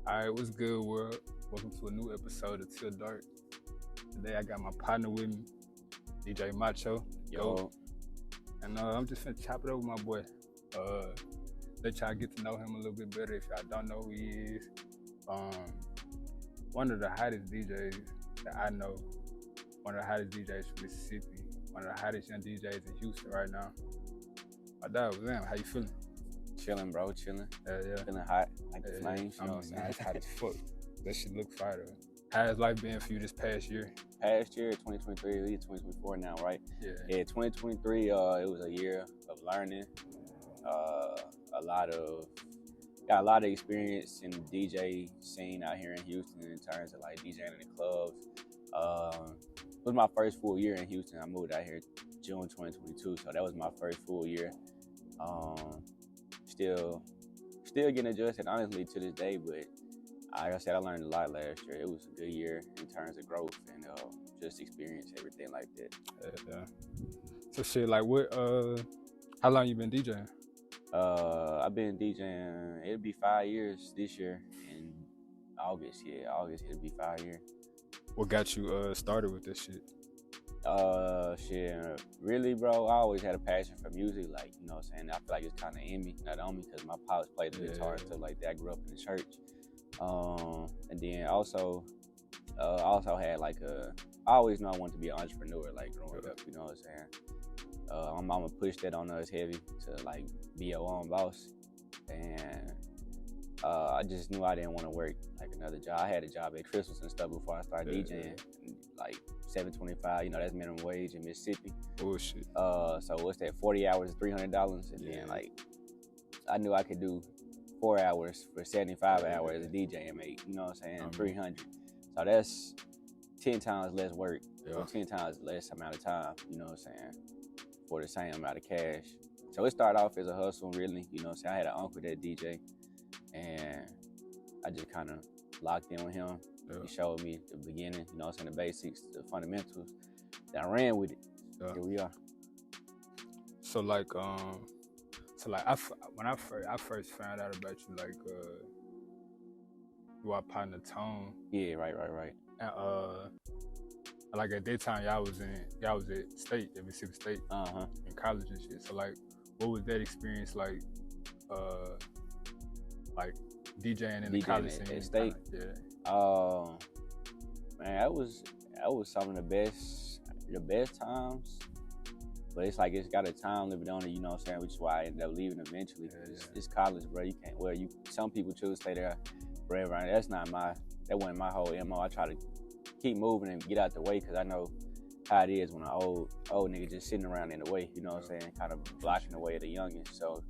Alright, what's good, world? Welcome to a new episode of Till Dark. Today I got my partner with me, DJ Macho. Yo. And I'm just finna chop it over with my boy. Let y'all get to know him a little bit better if y'all don't know who he is. One of the hottest DJs that I know. One of the hottest DJs from Mississippi. One of the hottest young DJs in Houston right now. My dog, Zam, how you feeling? Chilling, bro, chilling. Yeah. Feeling hot, like the flames, you know what I'm saying? It's hot as fuck. That shit look fire though. How has life been for you this past year? Past year, 2023, we 2024 now, right? Yeah, 2023, it was a year of learning. Got a lot of experience in the DJ scene out here in Houston in terms of like DJing in the clubs. It was my first full year in Houston. I moved out here June 2022, so that was my first full year. Still getting adjusted, honestly, to this day, but like I said, I learned a lot last year. It was a good year in terms of growth and just experience, everything like that. Yeah. So shit, like what, how long you been DJing? I've been DJing, it'll be 5 years this year in August. Yeah, August, it'll be 5 years. What got you started with this shit? Really, bro, I always had a passion for music, like, you know what I'm saying? I feel like it's kind of in me, not only because my pops played the guitar and stuff like that. I grew up in the church. And then also had like I always knew I wanted to be an entrepreneur, like growing up, you know what I'm saying? My mama pushed that on us heavy to like be your own boss. And I just knew I didn't want to work like another job. I had a job at Christmas and stuff before I started DJing, like $7.25, you know, that's minimum wage in Mississippi. Bullshit. So what's that, 40 hours is $300? And then like, I knew I could do 4 hours for 75 hours as a DJ and make, you know what I'm saying, 300. So that's 10 times less work, or 10 times less amount of time, you know what I'm saying, for the same amount of cash. So it started off as a hustle, really, you know what I'm saying. I had an uncle that DJ, and I just kind of locked in with him. He showed me the beginning, you know what I'm saying, the basics, the fundamentals. Then I ran with it. Here we are. So like, when I first found out about you, like, you are partner Tone. Yeah, right. And like at that time, y'all was at State, at Mississippi State, in college and shit. So like, what was that experience like? Like DJing in the college scene at State. Man, that was some of the best times. But it's like, it's got a time limit on it, you know what I'm saying, which is why I ended up leaving eventually. It's college, bro. You can't, some people choose to stay there forever. That wasn't my whole MO. I try to keep moving and get out the way, because I know how it is when an old nigga just sitting around in the way, you know what I'm saying, kind of blocking the way of the youngins. So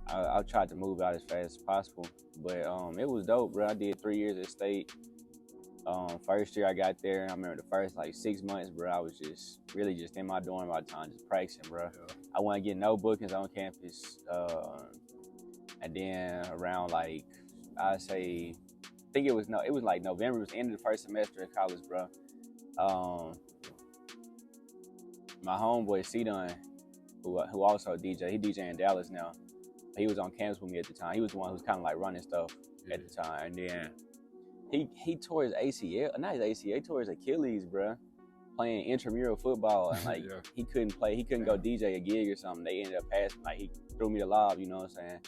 I tried to move out as fast as possible. But it was dope, bro. I did 3 years at State. First year I got there, I remember the first like 6 months, bro, I was really just in my dorm all the time, just practicing, bro. I wasn't getting no bookings on campus. And then around like, I think it was like November, it was the end of the first semester of college, bro. My homeboy C-Dun, who also DJ, he DJ in Dallas now. He was on campus with me at the time. He was the one who was kind of like running stuff at the time. And then he tore his ACL, not his ACL, he tore his Achilles, bro, playing intramural football. And like, he couldn't go DJ a gig or something. They ended up passing, like, he threw me the lob, you know what I'm saying?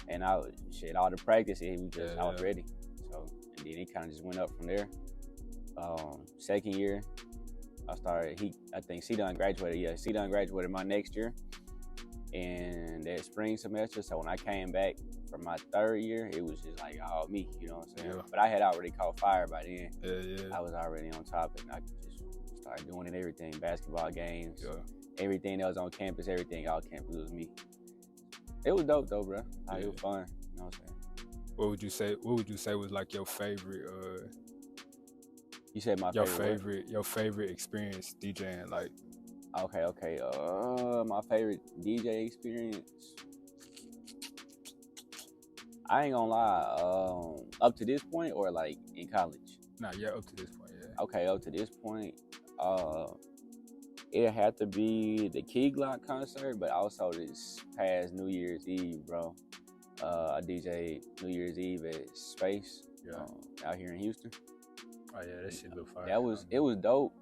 And all the practice, I was ready. So, and then he kind of just went up from there. Second year, I think C-Dun graduated. Yeah, C-Dun graduated my next year in that spring semester. So when I came back for my third year, it was just like all me, you know what I'm saying? But I had already caught fire by then. I was already on top, and I could just start doing it, everything, basketball games, everything that was on campus, everything off campus was me. It was dope though, bro. It was fun, you know what I'm saying? What would you say was like your favorite you said my your favorite experience DJing, like? Okay. My favorite DJ experience, I ain't gonna lie, up to this point, or like in college? Nah, yeah, up to this point, yeah. Okay, up to this point, it had to be the Key Glock concert, but also this past New Year's Eve, bro. I DJ'd New Year's Eve at Space. out here in Houston. Oh yeah, that shit look fire. It was dope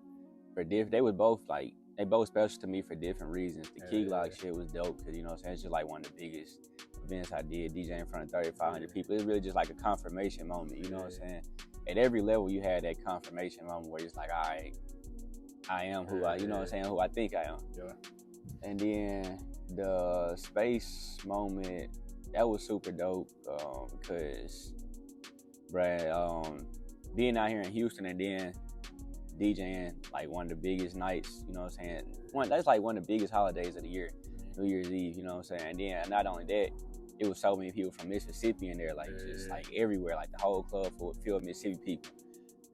for different. They was both like they both special to me for different reasons. The Key Glock shit was dope because you know what I'm saying, it's just like one of the biggest events I did, DJ in front of 3,500 people. It's really just like a confirmation moment, you know what I'm saying? At every level you had that confirmation moment where it's like, all right, I am who I, you know what I'm saying, who I think I am. Yeah. And then the space moment, that was super dope because, bruh, being out here in Houston and then DJing like one of the biggest nights, you know what I'm saying? That's like one of the biggest holidays of the year, New Year's Eve, you know what I'm saying? And then not only that, it was so many people from Mississippi in there, like just like everywhere, like the whole club filled with Mississippi people.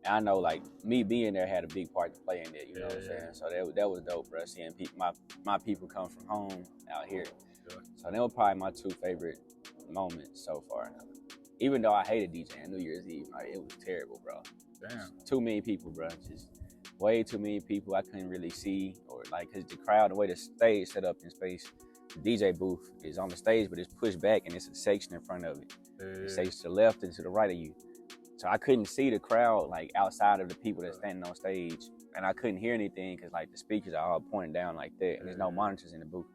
And I know like me being there had a big part to play in that, you know what I'm saying? So that was dope, bro, seeing people, my people come from home out here. So that was probably my two favorite moments so far. Even though I hated DJing New Year's Eve, like it was terrible, bro. Damn. Too many people, bro. Just way too many people. I couldn't really see, or like, cause the crowd, the way the stage set up in space, the DJ booth is on the stage, but it's pushed back and it's a section in front of it. It's to the left and to the right of you. So I couldn't see the crowd like outside of the people that's standing on stage, and I couldn't hear anything because like the speakers are all pointing down like that, and there's no monitors in the booth.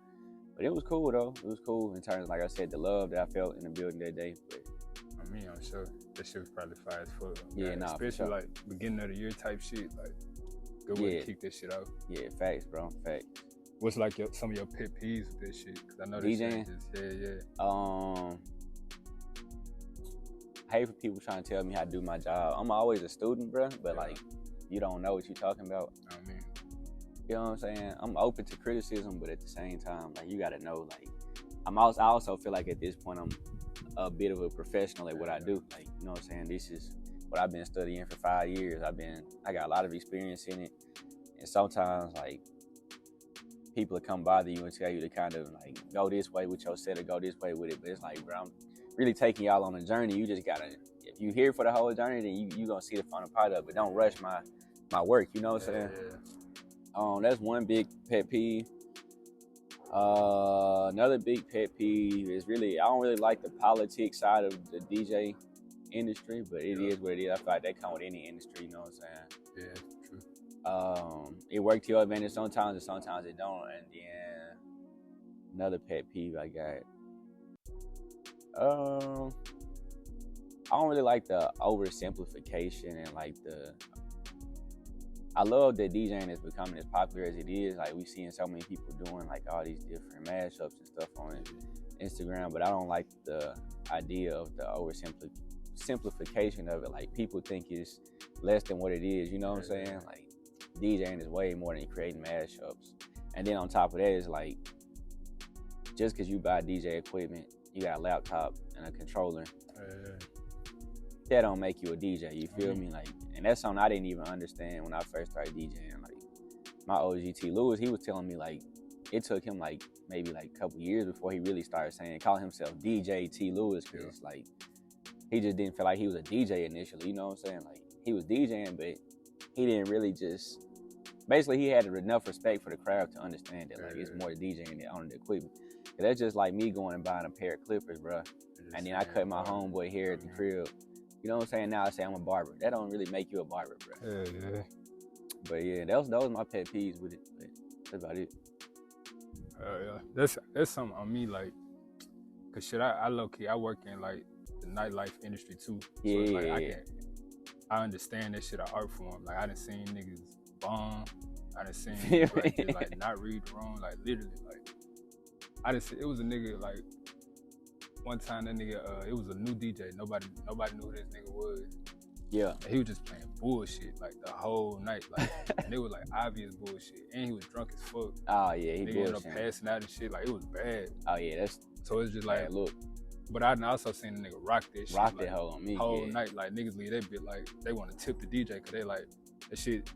But it was cool though. It was cool in terms of, like I said, the love that I felt in the building that day. But I mean, I'm sure that shit was probably fire as fuck. Yeah, nah, especially like beginning of the year type shit. Like, good way to kick this shit out. Yeah, facts, bro. Facts. What's like some of your pet peeves with this shit? Cause I know this DJing? shit just, I hate for people trying to tell me how to do my job. I'm always a student, bro, but like, you don't know what you're talking about. I mean, you know what I'm saying? I'm open to criticism, but at the same time, like, you gotta know, like, I also feel like at this point, I'm a bit of a professional at what I do. Like, you know what I'm saying? This is what I've been studying for 5 years. I got a lot of experience in it. And sometimes, like, people will come bother you and tell you to kind of, like, go this way with your set or go this way with it. But it's like, bro, I'm really taking y'all on a journey. You just gotta, if you here for the whole journey, then you gonna see the final part of it. Don't rush my work, you know what I'm saying? That's one big pet peeve. Another big pet peeve is really, I don't really like the politics side of the DJ industry, but it is what it is. I feel like that come with any industry, you know what I'm saying? Yeah, true. It worked to your advantage sometimes and sometimes it don't. And then another pet peeve I got. I don't really like the oversimplification and like I love that DJing is becoming as popular as it is. Like, we seeing so many people doing like all these different mashups and stuff on Instagram, but I don't like the idea of the oversimplification of it. Like, people think it's less than what it is, you know what I'm saying? Like, DJing is way more than creating mashups. And then on top of that, it's like, just because you buy DJ equipment, you got a laptop and a controller, that don't make you a DJ, you feel me? Like, and that's something I didn't even understand when I first started DJing. Like, my OG T Lewis, he was telling me like it took him like maybe like a couple years before he really started calling himself DJ T Lewis, because like he just didn't feel like he was a DJ initially, you know what I'm saying? Like, he was DJing, but he didn't really just, basically he had enough respect for the crowd to understand that like it's more DJing than owning the equipment. And that's just like me going and buying a pair of clippers, bro, and then I cut my homeboy hair at the crib. You know what I'm saying? Now I say I'm a barber. That don't really make you a barber, bro. Yeah. But yeah, that was my pet peeves with it. But that's about it. Yeah. That's something on me, like, cause shit, I low key, I work in like the nightlife industry too. Yeah. So like, I understand that shit an art form. Like, I done seen niggas bomb. I done seen niggas like, just, like not read the room. Like, literally, like, it was a nigga like. One time that nigga, it was a new DJ. Nobody knew who this nigga was. Yeah. And he was just playing bullshit like the whole night. Like, and it was like obvious bullshit. And he was drunk as fuck. Oh yeah, he ended up passing out and shit. Like, it was bad. Oh yeah, so it's just like, look. But I also seen the nigga rock that shit. Rock like, that hoe on me. Whole night. Like, niggas leave that bit like they want to tip the DJ because they like that shit.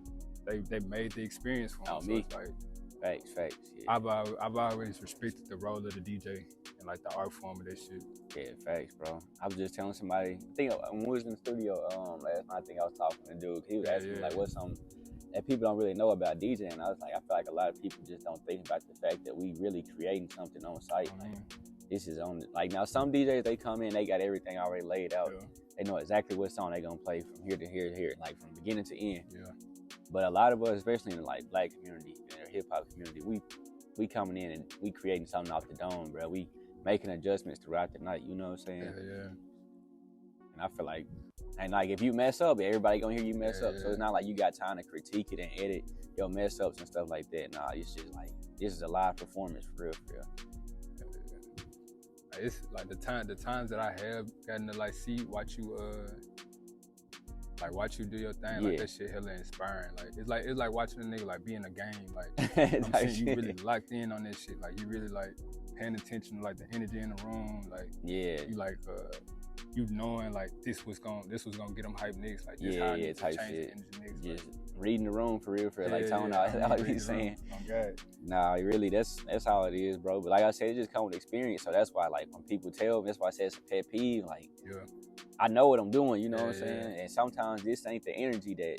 They made the experience for him. Oh, so me. It's like, Facts. Yeah. I've always respected the role of the DJ and like the art form of that shit. Yeah, facts, bro. I was just telling somebody, I think when we was in the studio last night, I think I was talking to dude. He was asking me like, what's something that people don't really know about DJing? I was like, I feel like a lot of people just don't think about the fact that we really creating something on site. Like, this is on like now some DJs they come in, they got everything already laid out. Yeah. They know exactly what song they gonna play from here to here to here, like from beginning to end. Yeah. But a lot of us, especially in the like black community and the hip hop community, we coming in and we creating something off the dome, bro. We making adjustments throughout the night, you know what I'm saying? Yeah. And I feel like, and like if you mess up, everybody gonna hear you mess up. So Yeah. it's not like you got time to critique it and edit your mess ups and stuff like that. Nah, it's just like this is a live performance for real, for real. It's like the times that I have gotten to like watch you do your thing, like that shit hella inspiring. Like it's like watching a nigga like be in a game, like I'm saying you really locked in on this shit, like you really like paying attention to like the energy in the room, like you like you knowing like this was gonna get them hype niggas, like this how I need to change the energy niggas. Just reading the room for real, like telling all he's saying. Nah, really, that's how it is, bro. But like I said, it just comes with experience. So that's why, like, when people tell me, that's why I say it's a pet peeve. Like, I know what I'm doing, you know what I'm saying? And sometimes this ain't the energy that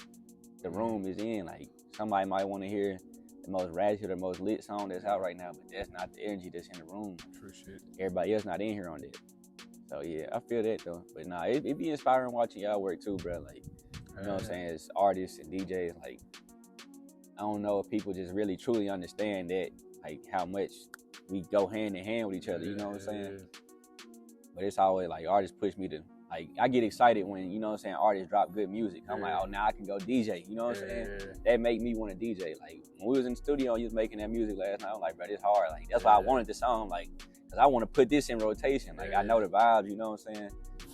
the room is in. Like, somebody might want to hear the most ratchet or most lit song that's out right now, but that's not the energy that's in the room. True shit. Everybody else not in here on that. So yeah, I feel that though. But nah, it be inspiring watching y'all work too, bro. Like, you know what I'm saying? As artists and DJs, like, I don't know if people just really truly understand that, like, how much we go hand in hand with each other, you know what I'm saying? But it's always like artists push me to, like, I get excited when, you know what I'm saying, artists drop good music. I'm like, oh, now I can go DJ, you know what I'm saying? That make me want to DJ. Like, when we was in the studio and you was making that music last night, I'm like, bro, it's hard. Like, that's why I wanted the song, like, because I want to put this in rotation. Like, I know the vibes, you know what I'm saying?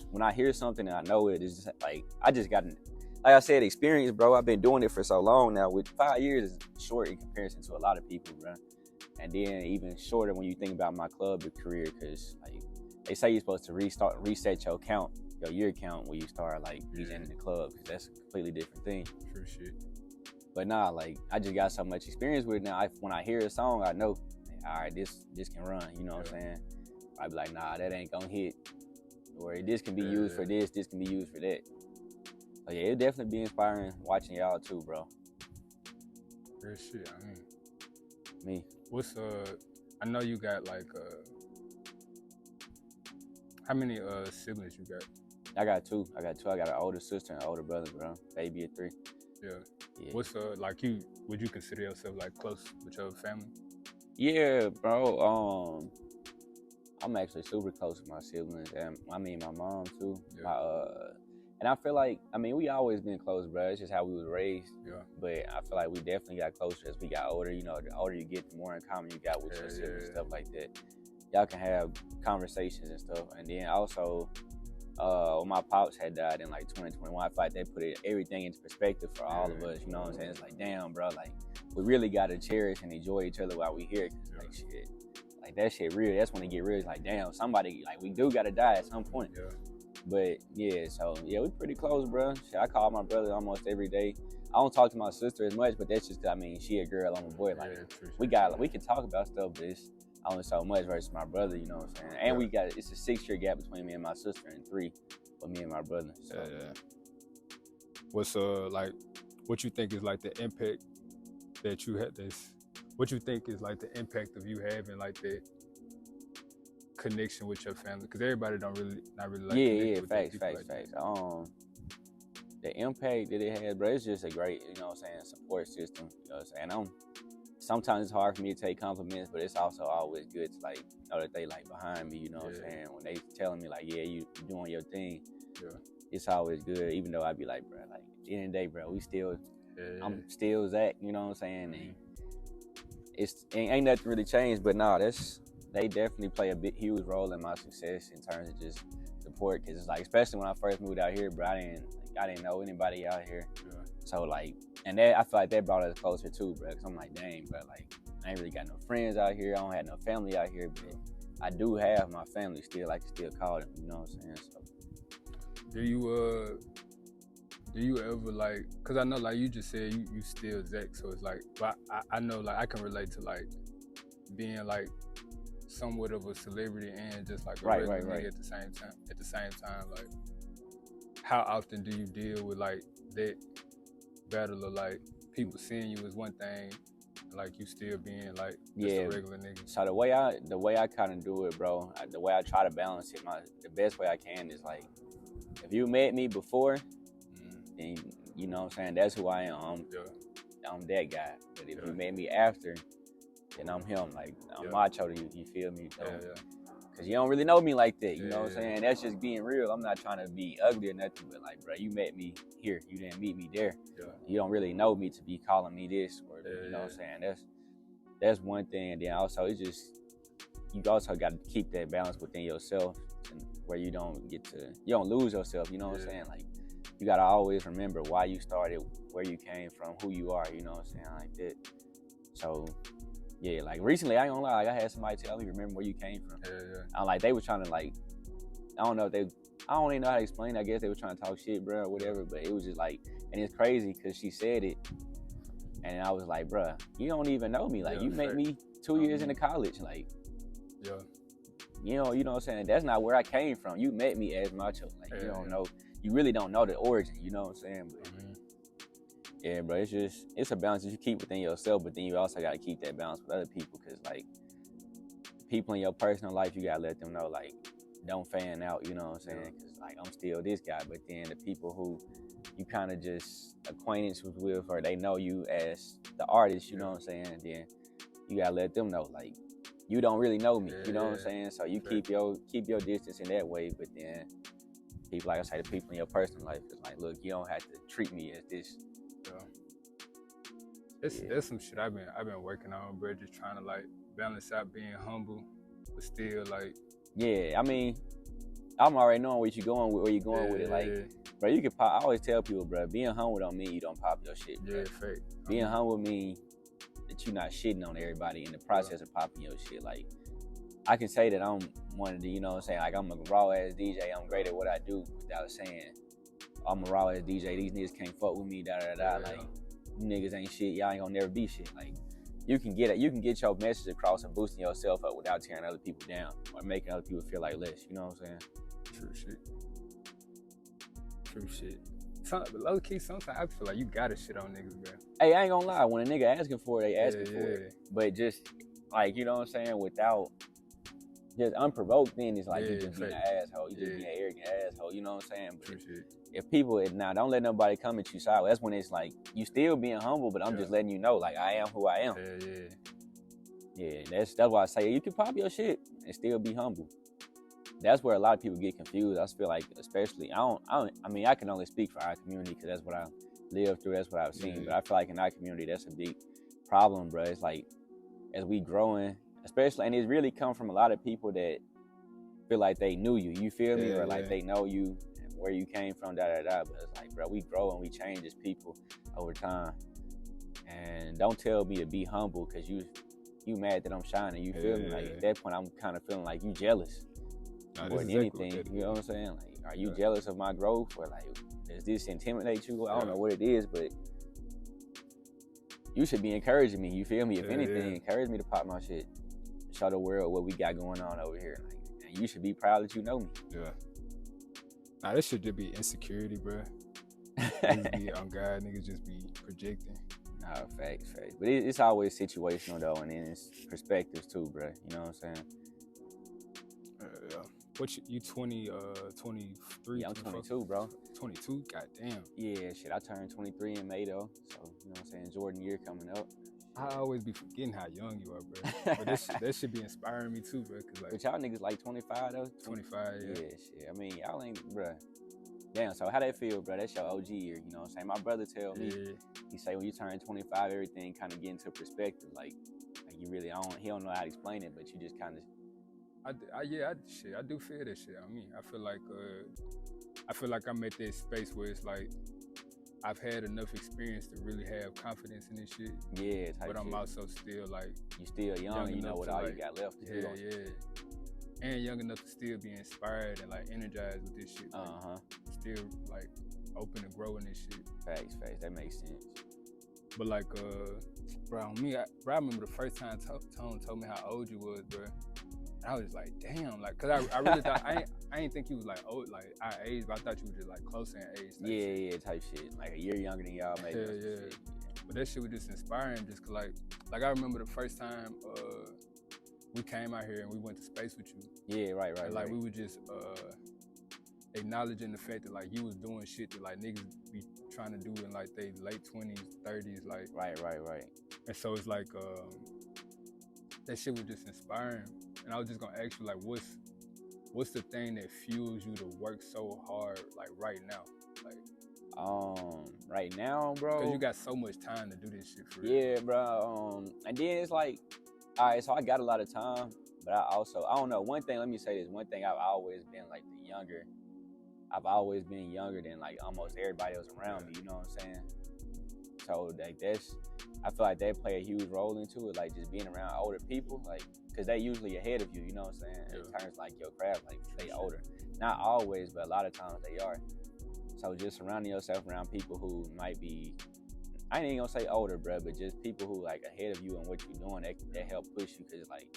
When I hear something and I know it, it's just like, I just got, like I said, experience, bro. I've been doing it for so long now. With 5 years is short in comparison to a lot of people, bro. And then even shorter when you think about my club career, because like they say you're supposed to reset your year count when you start like DJing in the club, because that's a completely different thing. True shit. But nah, like I just got so much experience with it now. When I hear a song, I know, all right, this can run. You know what I'm saying? I be like, nah, that ain't gonna hit, or this can be used for this can be used for that. So yeah, it definitely be inspiring watching y'all too, bro. Real shit. I mean, me. What's I know you got like how many siblings you got? I got two. I got an older sister and an older brother, bro. Baby at 3. Yeah. What's like would you consider yourself like close with your family? Yeah, bro. I'm actually super close with my siblings, and I mean my mom too. And I feel like, I mean, we always been close, bro. It's just how we was raised. Yeah. But I feel like we definitely got closer as we got older. You know, the older you get, the more in common you got with your siblings and stuff like that. Y'all can have conversations and stuff. And then also, when my pops had died in like 2021, I feel like they put everything into perspective for all of us. You know what I'm saying? It's like, damn, bro, like, we really got to cherish and enjoy each other while we here. Cause like, shit, like that shit real. That's when it get real. It's like, damn, somebody, like, we do got to die at some point. Yeah. But yeah, so yeah, we pretty close, bro. Shit, I call my brother almost every day. I don't talk to my sister as much, but that's just, I mean, she a girl, I'm a boy. Like, we can talk about stuff, but it's only so much versus my brother, you know what I'm saying? And it's a 6-year gap between me and my sister, and 3 with me and my brother. So. What's like, what you think is like the impact that you had what you think is like the impact of you having like that connection with your family? Because everybody not really like facts. The impact that it has, bro, it's just a great, you know what I'm saying, support system. You know what I'm saying? Sometimes it's hard for me to take compliments, but it's also always good to like know that they like behind me, you know what I'm saying? When they telling me like, yeah, you doing your thing, it's always good, even though I be like, bro, like at the end of the day, bro, we still I'm still Zach, you know what I'm saying? And ain't nothing really changed, but nah, they definitely play a huge role in my success in terms of just support. Cause it's like, especially when I first moved out here, bro, I didn't know anybody out here. So like, and that, I feel like that brought us closer too, bro. Cause I'm like, dang, bro, like I ain't really got no friends out here. I don't have no family out here, but I do have my family still. I can still call them, you know what I'm saying? So. Do you ever like, cause I know like you just said you still Zach, so it's like, but I know like I can relate to like being like somewhat of a celebrity and just like a regular nigga at the same time. At the same time, like, how often do you deal with like that battle of like people seeing you as one thing Like you still being like just Yeah. a regular nigga. So the way I kind of do it, bro, the way I try to balance it, the best way I can is like, if you met me before, then you know what I'm saying, that's who I am. I'm that guy. But if you met me after, then I'm him. Like I'm Macho to you. You feel me? So, cause you don't really know me like that. You know what I'm saying? That's just being real. I'm not trying to be ugly or nothing, but like, bro, you met me here. You didn't meet me there. You don't really know me to be calling me this, or you know what I'm saying? That's one thing. And then also, it's just, you also got to keep that balance within yourself, and where you don't lose yourself. You know what I'm saying? Like, you gotta always remember why you started, where you came from, who you are. You know what I'm saying? Like that. So. Yeah, like recently, I ain't gonna lie, like I had somebody tell me, remember where you came from. I'm like, they were trying to like, I don't even know how to explain it. I guess they were trying to talk shit, bro, or whatever, but it was just like, and it's crazy because she said it, and I was like, bro, you don't even know me. Like, you met me 2 years into college. Like, you know what I'm saying? That's not where I came from. You met me as Macho. Like, you don't know, you really don't know the origin, you know what I'm saying? But, yeah, bro, it's a balance that you keep within yourself, but then you also got to keep that balance with other people, because, like, people in your personal life, you got to let them know, like, don't fan out, you know what I'm saying? Because, like, I'm still this guy, but then the people who you kind of just acquaintance with, or they know you as the artist, you know what I'm saying? And then you got to let them know, like, you don't really know me, you know what I'm saying? So you keep your distance in that way, but then people, like I say, the people in your personal life is like, look, you don't have to treat me as this. That's some shit I've been working on, bro. Just trying to like balance out being humble, but still like. Yeah, I mean, I'm already knowing where you're going with it. Like, bro, you can pop. I always tell people, bro, being humble don't mean you don't pop your shit, bro. Fake. Being humble mean that you're not shitting on everybody in the process of popping your shit. Like, I can say that I'm one of the, you know what I'm saying, like, I'm a raw ass DJ. I'm great at what I do, without saying I'm a raw ass DJ. These niggas can't fuck with me. Like. You niggas ain't shit, y'all ain't gonna never be shit. Like, you can get your message across and boosting yourself up without tearing other people down or making other people feel like less. You know what I'm saying? True shit. But low key, sometimes I feel like you gotta shit on niggas, bro. Hey, I ain't gonna lie. When a nigga asking for it, they asking for it. But just like, you know what I'm saying, without just unprovoked, then it's like you just being an asshole. You just being an arrogant asshole. You know what I'm saying? But if people, now don't let nobody come at you sideways. That's when it's like, you still being humble, but I'm just letting you know, like, I am who I am. Yeah, that's why I say you can pop your shit and still be humble. That's where a lot of people get confused. I feel like, especially, I mean, I can only speak for our community because that's what I lived through. That's what I've seen. But I feel like in our community, that's a big problem, bro. It's like, as we growing, especially, and it's really come from a lot of people that feel like they knew you. You feel me? Or like they know you, where you came from, But it's like, bro, we grow and we change as people over time. And don't tell me to be humble because you mad that I'm shining. You feel me? Like, at that point, I'm kind of feeling like you jealous more than anything. You know what I'm saying? Like, are you jealous of my growth, or like, does this intimidate you? I don't know what it is, but you should be encouraging me. You feel me? If anything, encourage me to pop my shit. Show the world what we got going on over here. Like, and you should be proud that you know me. Nah, this should just be insecurity, bro. Niggas be on God, niggas just be projecting. Nah, facts. But it's always situational though, and then it's perspectives too, bro. You know what I'm saying? What you 20, 23? Yeah, I'm 22, bro. 22? Goddamn. Yeah, shit. I turned 23 in May though, so you know what I'm saying. Jordan year coming up. I always be forgetting how young you are, bro. But that should be inspiring me too, bro. Cause like, but y'all niggas like 25 though? 25, yeah. Shit. I mean, y'all ain't, bro. Damn, so how that feel, bro? That's your OG year, you know what I'm saying? My brother tell me, he say when you turn 25, everything kind of get into perspective. Like you really, he don't know how to explain it, but you just kind of. I do feel that shit. I mean, I feel like I'm at that space where it's like, I've had enough experience to really have confidence in this shit. Yeah, but I'm also still like, you still young, you know what all you got left. And young enough to still be inspired and like energized with this shit. Like, still like open to growing this shit. Facts, that makes sense. But like, bro, I remember the first time Tone told me how old you was, bro. And I was like, damn, like, cause I really thought I didn't think you was like old, like our age, but I thought you was just like closer in age. Yeah, type shit. Like a year younger than y'all, maybe. But that shit was just inspiring, just 'cause like I remember the first time we came out here and we went to space with you. Yeah, right. And like right. we were just acknowledging the fact that like you was doing shit that like niggas be trying to do in like they late 20s, 30s, like. Right. And so it's like that shit was just inspiring. And I was just gonna ask you like what's the thing that fuels you to work so hard like right now? Like right now, bro. Because you got so much time to do this shit for real. Yeah, bro. And then it's like, all right, so I got a lot of time, but I don't know. One thing, let me say this. One thing, I've always been like I've always been younger than like almost everybody else around me. You know what I'm saying? So like I feel like they play a huge role into it. Like just being around older people, like because they usually ahead of you. You know what I'm saying? Yeah. In terms like your craft, like they older. Not always, but a lot of times they are. So just surrounding yourself around people who might be, I ain't even gonna say older, bro, but just people who like ahead of you and what you're doing, that help push you. Cause like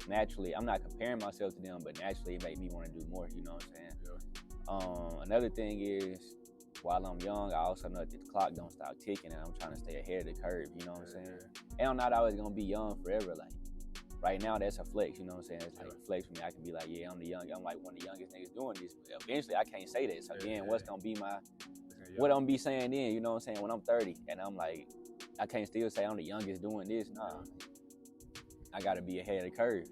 naturally, I'm not comparing myself to them, but naturally it make me want to do more. You know what I'm saying? Yeah. Another thing is, while I'm young, I also know that the clock don't stop ticking, and I'm trying to stay ahead of the curve. You know what I'm saying? And I'm not always gonna be young forever. Like right now, that's a flex. You know what I'm saying? It's like a flex for me. I can be like, yeah, I'm like one of the youngest niggas doing this. But eventually, I can't say that. So then, what's gonna be what I'm gonna be saying then? You know what I'm saying? When I'm 30, and I'm like, I can't still say I'm the youngest doing this. Nah, I gotta be ahead of the curve.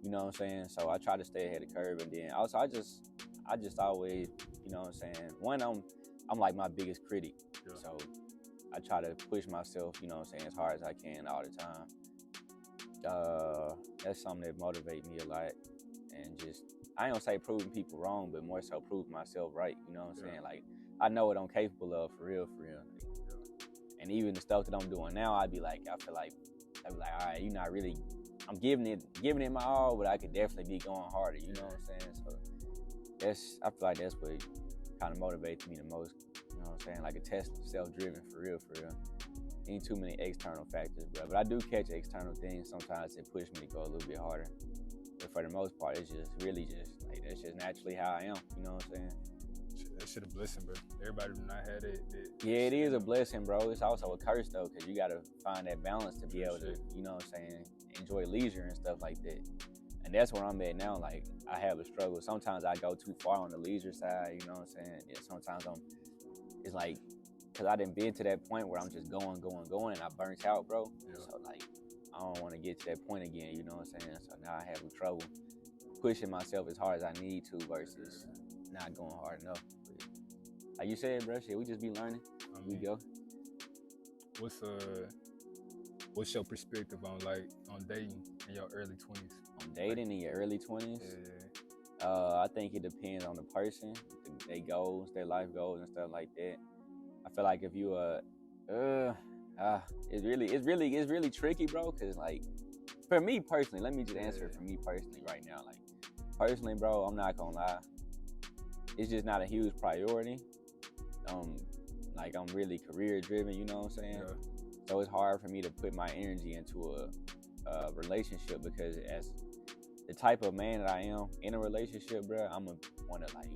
You know what I'm saying? So I try to stay ahead of the curve, and then also I just always, you know what I'm saying? One, I'm like my biggest critic. Yeah. So I try to push myself, you know what I'm saying, as hard as I can all the time. That's something that motivates me a lot. And just, I ain't gonna say proving people wrong, but more so proving myself right, you know what I'm saying? Like, I know what I'm capable of for real. Like, and even the stuff that I'm doing now, I'd be like, all right, you're not really, I'm giving it my all, but I could definitely be going harder, you know what I'm saying? So I feel like that's what kind of motivates me the most, you know what I'm saying? Like a Tesla, self-driven for real. Ain't too many external factors, bro. But I do catch external things sometimes that push me to go a little bit harder. But for the most part, it's just really just like that's just naturally how I am. You know what I'm saying? That shit a blessing, bro. Everybody do not have that. Yeah, it is a blessing, bro. It's also a curse though, because you gotta find that balance to be able to, you know what I'm saying, enjoy leisure and stuff like that. And that's where I'm at now. Like I have a struggle. Sometimes I go too far on the leisure side. You know what I'm saying? Yeah, sometimes it's like. Cause I done been to that point where I'm just going, and I burnt out, bro. Yeah. So like, I don't want to get to that point again. You know what I'm saying? So now I have trouble pushing myself as hard as I need to versus not going hard enough. But like you said, bro, shit, we just be learning. We go. What's your perspective on dating in your early 20s? On dating in your early 20s? Yeah. I think it depends on the person, their goals, their life goals, and stuff like that. I feel like if you it's really tricky, bro. Cause like, for me personally, let me just answer it for me personally right now. Like, personally, bro, I'm not gonna lie, it's just not a huge priority. Like I'm really career driven, you know what I'm saying? Yeah. So it's hard for me to put my energy into a relationship because as the type of man that I am in a relationship, bro, I'm gonna want to like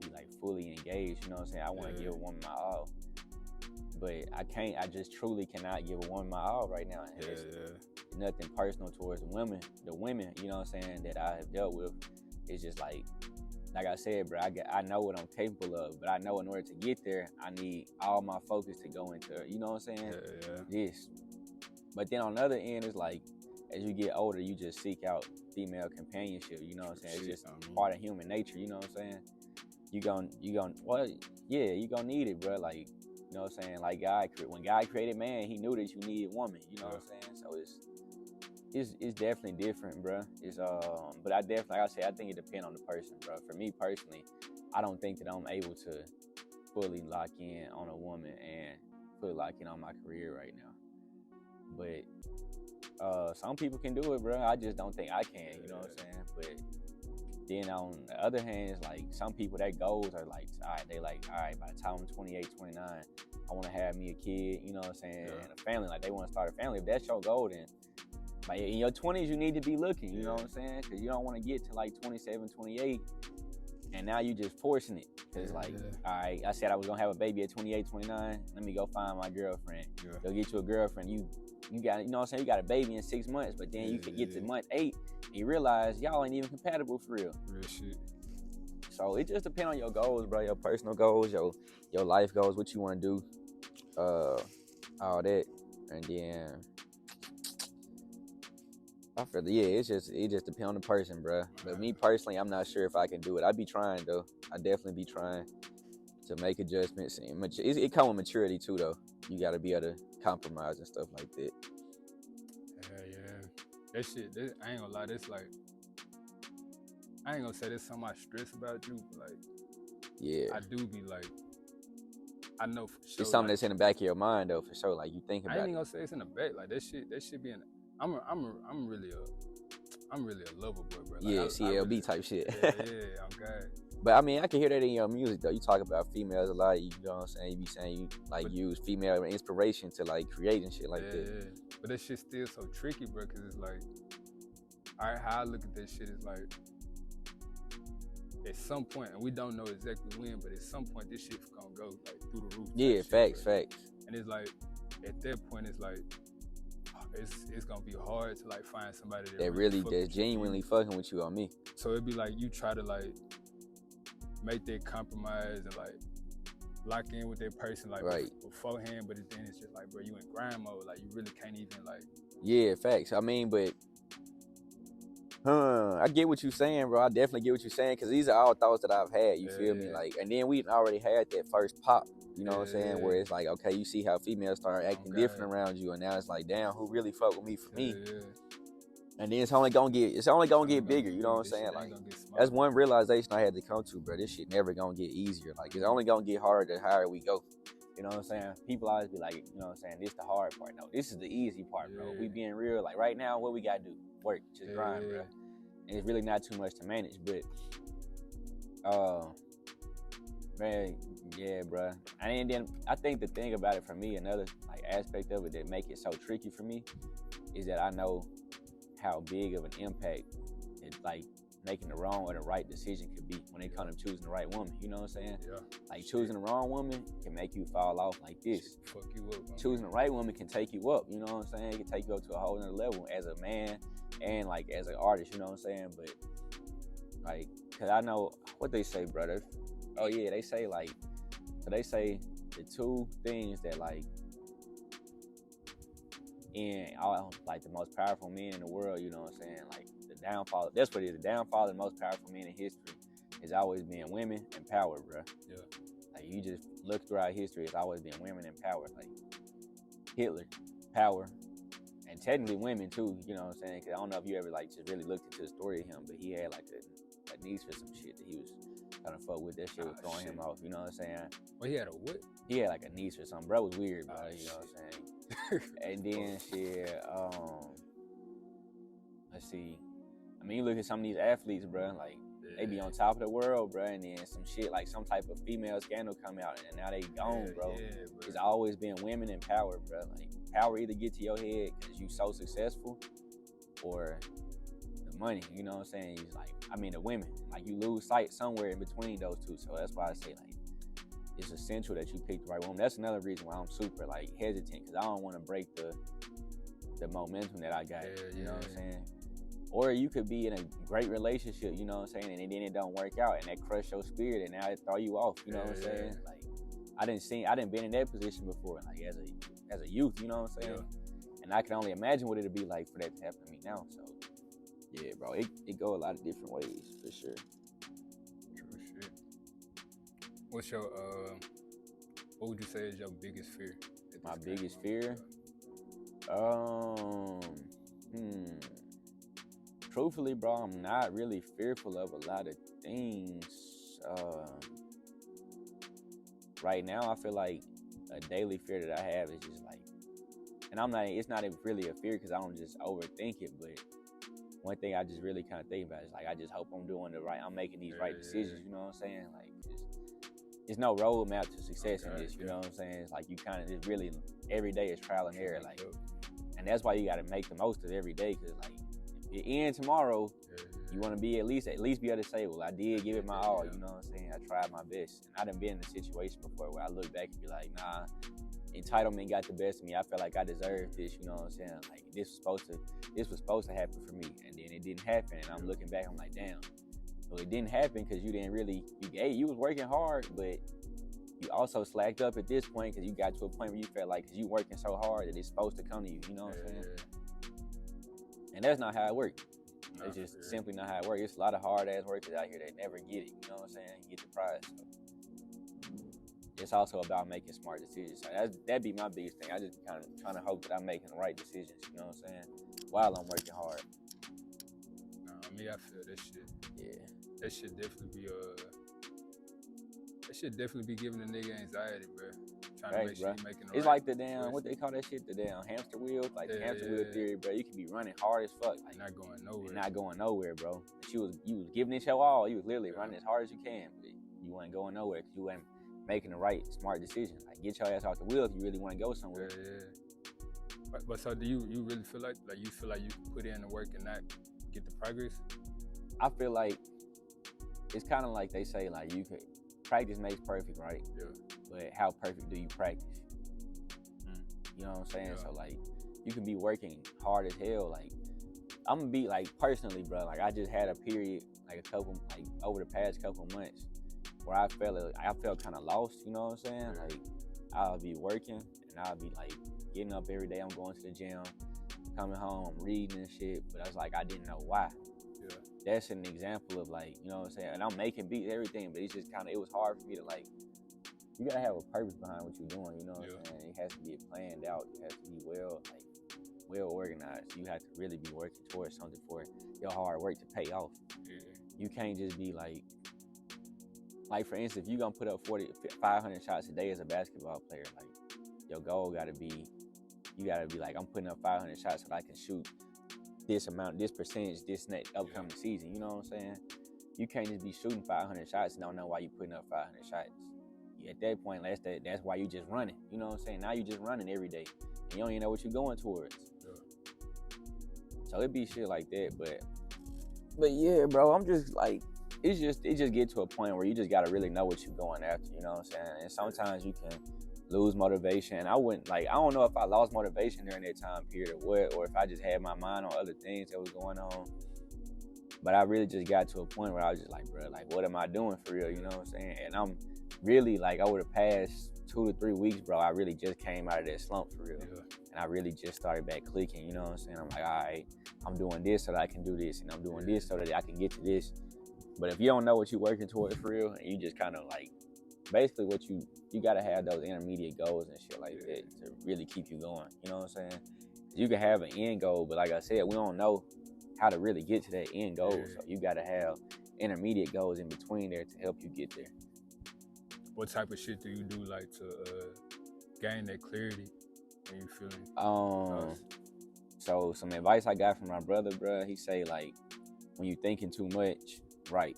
be like fully engaged, you know what I'm saying? I want to give a woman my all, but I just truly cannot give a woman my all right now. It's nothing personal towards the women, you know what I'm saying, that I have dealt with. It's just like I said, bro, I know what I'm capable of, but I know in order to get there, I need all my focus to go into, you know what I'm saying? This. But then on the other end, it's like, as you get older, you just seek out female companionship, you know what I'm saying? It's just part of human nature, you know what I'm saying? You gonna need it, bro. Like, you know what I'm saying? Like when God created man, he knew that you needed woman, you know what I'm saying? So it's definitely different, bro. It's but I definitely, like I said, I think it depends on the person, bro. For me personally, I don't think that I'm able to fully lock in on a woman and fully lock in on my career right now. But some people can do it, bro. I just don't think I can, you know what I'm saying? But then on the other hand, it's like some people, their goals are like, all right, by the time I'm 28, 29, I want to have me a kid, you know what I'm saying, and a family. Like, they want to start a family. If that's your goal, then like, in your 20s, you need to be looking, you know what I'm saying? Because you don't want to get to like 27, 28, And now you just forcing it. Cause like, all right, I said I was gonna have a baby at 28, 29. Let me go find my girlfriend. Go get you a girlfriend. You got, you know what I'm saying? You got a baby in 6 months, but then you could get to month 8 and you realize y'all ain't even compatible for real. Real shit. So it just depends on your goals, bro. Your personal goals, your life goals, what you want to do, all that, and then I feel it just depends on the person, bro. But me personally, I'm not sure if I can do it. I be trying though. I definitely be trying to make adjustments, and it comes with maturity too, though. You got to be able to compromise and stuff like that. Yeah. That shit, I ain't gonna lie, this like, I ain't gonna say this something I stress about you, but like, yeah, I do be like, I know for sure. It's something that's in the back of your mind though, for sure. Like you think about it. I ain't even gonna say it's in the back. Like that shit be in. I'm really a lover boy, bro. Like, yeah, CLB type shit. Yeah, I'm God. But I mean, I can hear that in your music though. You talk about females a lot. You know what I'm saying? You be saying you like use female inspiration to like create and shit like that. Yeah. But that shit's still so tricky, bro. Cause it's like, all right, how I look at that shit is like, at some point, and we don't know exactly when, but at some point this shit's gonna go like through the roof. Yeah, facts. And it's like, at that point, it's like, it's gonna be hard to like find somebody that really that's genuinely fucking with you on me. So it'd be like you try to like make that compromise and like lock in with that person like beforehand, but then it's just like, bro, you in grind mode, like you really can't even like. Yeah, facts. I mean, but I get what you're saying, bro. I definitely get what you're saying, because these are all thoughts that I've had. You feel me? Like, and then we already had that first pop. You know what I'm saying? Where it's like, okay, you see how females start acting different around you, and now it's like, damn, who really fuck with me for me? And then it's only gonna get bigger. You know what I'm saying? Like, that's one realization I had to come to, bro. This shit never gonna get easier. Like, it's only gonna get harder the higher we go. You know what I'm saying? People always be like, you know what I'm saying, this the hard part. No, this is the easy part, bro. We being real. Like, right now, what we gotta do? Work. Just grind, bro. And it's really not too much to manage, but man, yeah, bro. And then I think the thing about it for me, another like aspect of it that make it so tricky for me, is that I know how big of an impact it, like making the wrong or the right decision could be when it comes to choosing the right woman. You know what I'm saying? Yeah. Like choosing the wrong woman can make you fall off like this. Fuck you up, man. Choosing the right woman can take you up. You know what I'm saying? It can take you up to a whole nother level as a man and like as an artist. You know what I'm saying? But like, cause I know what they say, brother. Oh yeah, they say like, so they say the two things that like in all like the most powerful men in the world, you know what I'm saying? Like the downfall, that's what it is. The downfall of the most powerful men in history has always been women and power, bro. Yeah. Like you just look throughout history, it's always been women and power. Like Hitler, power, and technically women too, you know what I'm saying? Cause I don't know if you ever like just really looked into the story of him, but he had like a niece for some shit that he was trying to fuck with. That shit was throwing him off, you know what I'm saying? Well, he had a what? He had like a niece or something. Bro was weird, bro, you know what I'm saying? And then shit, let's see. I mean, you look at some of these athletes, bro, like they be on top of the world, bro, and then some shit like some type of female scandal come out, and now they gone, bro. It's always been women in power, bro. Like power either get to your head because you so successful, or the money. You know what I'm saying? It's like, I mean, the women. Like you lose sight somewhere in between those two. So that's why I say like, it's essential that you pick the right woman. That's another reason why I'm super like hesitant, because I don't want to break the momentum that I got. You know what I'm saying? Or you could be in a great relationship, you know what I'm saying, and then it don't work out, and that crush your spirit, and now it throw you off. You know what I'm saying? Like I didn't been in that position before, like as a youth. You know what I'm saying? And I can only imagine what it'd be like for that to happen to me now. So yeah, bro, it go a lot of different ways for sure. True shit. What's your what would you say is your biggest fear? My biggest fear? Truthfully, bro, I'm not really fearful of a lot of things. Right now, I feel like a daily fear that I have is just like, and it's not really a fear because I don't just overthink it, but one thing I just really kind of think about is like, I just hope I'm making these right decisions, you know what I'm saying? Like, there's no roadmap to success in this, you know what I'm saying? It's like you kind of just really, every day is trial and error, like, and that's why you got to make the most of every day, because like, it ends tomorrow, you want to be at least be able to say, well, I did give it my all. You know what I'm saying? I tried my best. And I done been in a situation before where I look back and be like, nah, entitlement got the best of me. I felt like I deserved this. You know what I'm saying? Like this was supposed to happen for me, and then it didn't happen. And I'm looking back, I'm like, damn. So it didn't happen because you didn't really. You was working hard, but you also slacked up at this point because you got to a point where you felt like because you working so hard that it's supposed to come to you. You know what I'm saying? And that's not how it works. It's just simply not how it works. It's a lot of hard ass workers out here that never get it. You know what I'm saying? Get the prize. So it's also about making smart decisions. So that'd be my biggest thing. I just kind of trying to hope that I'm making the right decisions. You know what I'm saying? While I'm working hard. Me, I feel that shit. Yeah. That should definitely be giving a nigga anxiety, bro. Trying to make sure you're making the It's right like the damn, what they call that shit? The damn hamster wheel? Like the hamster wheel theory, bro. You can be running hard as fuck. Like, not going nowhere. Not going nowhere, bro. But you was giving it your all. You was literally running as hard as you can. But you wasn't going nowhere because you wasn't making the right, smart decision. Like, get your ass off the wheel if you really want to go somewhere. But so do you really feel like you feel like you can put in the work and not get the progress? I feel like it's kind of like they say, like, you could practice makes perfect, right? Yeah. But how perfect do you practice? You know what I'm saying? Yeah. So like, you can be working hard as hell. Like, I'm gonna be like, personally, bro. Like, I just had a period, like over the past couple months, where I felt kind of lost. You know what I'm saying? Like, I'll be working and I'll be like getting up every day. I'm going to the gym, coming home, I'm reading and shit. But I was like, I didn't know why. Yeah. That's an example of like, you know what I'm saying? And I'm making beats, everything, but it's just it was hard for me to like. You gotta have a purpose behind what you're doing, you know what I'm saying? It has to be planned out. It has to be well organized. You have to really be working towards something for your hard work to pay off. Yeah. You can't just be like for instance, if you're gonna put up 500 shots a day as a basketball player, like your goal gotta be, you gotta be like, I'm putting up 500 shots so that I can shoot this amount, this percentage, this next upcoming season. You know what I'm saying? You can't just be shooting 500 shots and don't know why you're putting up 500 shots. At that point, that's why you just running. You know what I'm saying? Now you just running every day, and you don't even know what you're going towards. Yeah. So it be shit like that, but yeah, bro. I'm just like, it just get to a point where you just gotta really know what you're going after. You know what I'm saying? And sometimes you can lose motivation. And I don't know if I lost motivation during that time period or what, or if I just had my mind on other things that was going on. But I really just got to a point where I was just like, bro, like, what am I doing for real? You know what I'm saying? And I'm really, like, over the past 2 to 3 weeks, bro, I really just came out of that slump for real. Yeah. And I really just started back clicking, you know what I'm saying? I'm like, all right, I'm doing this so that I can do this, and I'm doing this so that I can get to this. But if you don't know what you're working towards for real, and you just kind of like, basically what you got to have those intermediate goals and shit like that to really keep you going, you know what I'm saying? You can have an end goal, but like I said, we don't know how to really get to that end goal. Yeah. So you got to have intermediate goals in between there to help you get there. What type of shit do you do, like, to gain that clarity when you feeling? So some advice I got from my brother, bro. He say, like, when you thinking too much, write.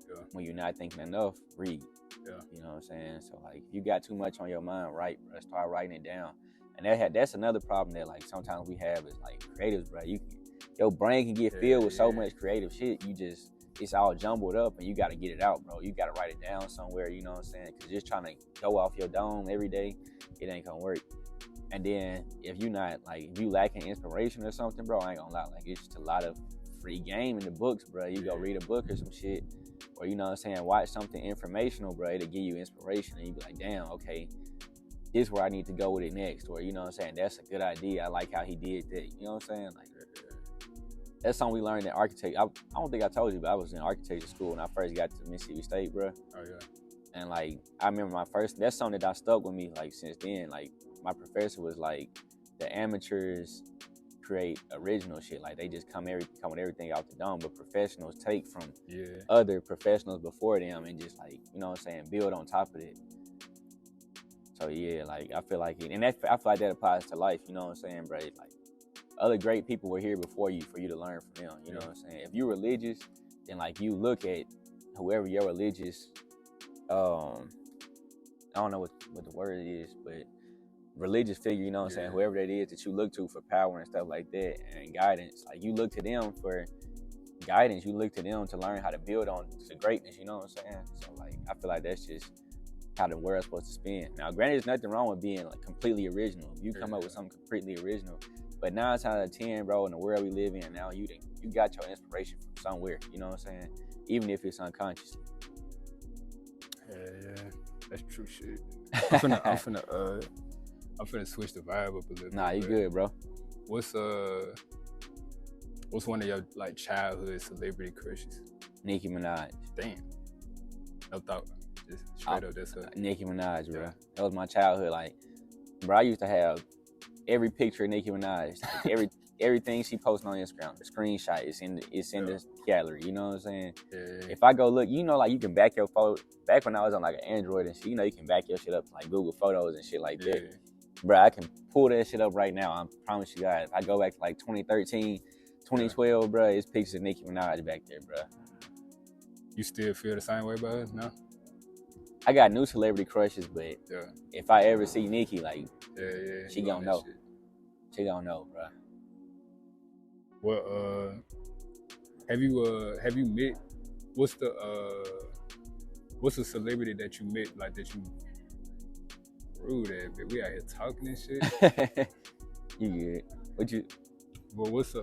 Yeah. When you're not thinking enough, read. Yeah. You know what I'm saying? So like, if you got too much on your mind, write, bro. Start writing it down. And that's another problem that like sometimes we have is like creatives, bro. Your brain can get filled with so much creative shit. It's all jumbled up, and you got to get it out, bro. You got to write it down somewhere, you know what I'm saying? Because just trying to go off your dome every day, it ain't gonna work. And then if you lacking inspiration or something, bro, I ain't gonna lie, like, it's just a lot of free game in the books, bro. You go read a book or some shit, or, you know what I'm saying, watch something informational, bro, it'll give you inspiration, and you be like, damn, okay, this is where I need to go with it next, or, you know what I'm saying, that's a good idea, I like how he did that, you know what I'm saying? Like, that's something we learned in architecture. I don't think I told you, but I was in architecture school when I first got to Mississippi State, bro. Oh, yeah. And, like, I remember that's something that stuck with me, like, since then. Like, my professor was like, the amateurs create original shit. Like, they just come with everything out the dome, but professionals take from other professionals before them and just, like, you know what I'm saying, build on top of it. So, yeah, like, I feel like I feel like that applies to life, you know what I'm saying, bro? Like, other great people were here before you for you to learn from them, you know what I'm saying? If you're religious, then, like, you look at whoever your religious, I don't know what the word is, but religious figure, you know what I'm saying? Whoever that is that you look to for power and stuff like that and guidance. Like you look to them for guidance, you look to them to learn how to build on to greatness, you know what I'm saying? So like I feel like that's just how the world's supposed to spin. Now granted, there's nothing wrong with being like completely original. If you come up with something completely original, but 9 times out of 10, bro, in the world we live in now, you got your inspiration from somewhere, you know what I'm saying? Even if it's unconscious. Yeah, that's true shit. I'm finna switch the vibe up a little bit. Nah, you good, bro. What's one of your like childhood celebrity crushes? Nicki Minaj. Damn. No thought. Just straight up, that's her. Nicki Minaj, bro. That was my childhood. Like, bro, I used to have every picture of Nicki Minaj. Like, everything she posted on Instagram, the screenshot is in the gallery. You know what I'm saying? Yeah. If I go look, you know, like you can back your photo. Back when I was on like an Android and shit, you know, you can back your shit up to like Google Photos and shit like that. Bro, I can pull that shit up right now. I promise you guys. If I go back to like 2013, 2012, bro, it's pictures of Nicki Minaj back there, bro. You still feel the same way about it? No? I got new celebrity crushes, but if I ever see Nicki, like, she gonna know. Shit. She gonna know, bro. Well, have you met? What's the celebrity that you met like that you rude at? But we out here talking and shit. You good? Well, what's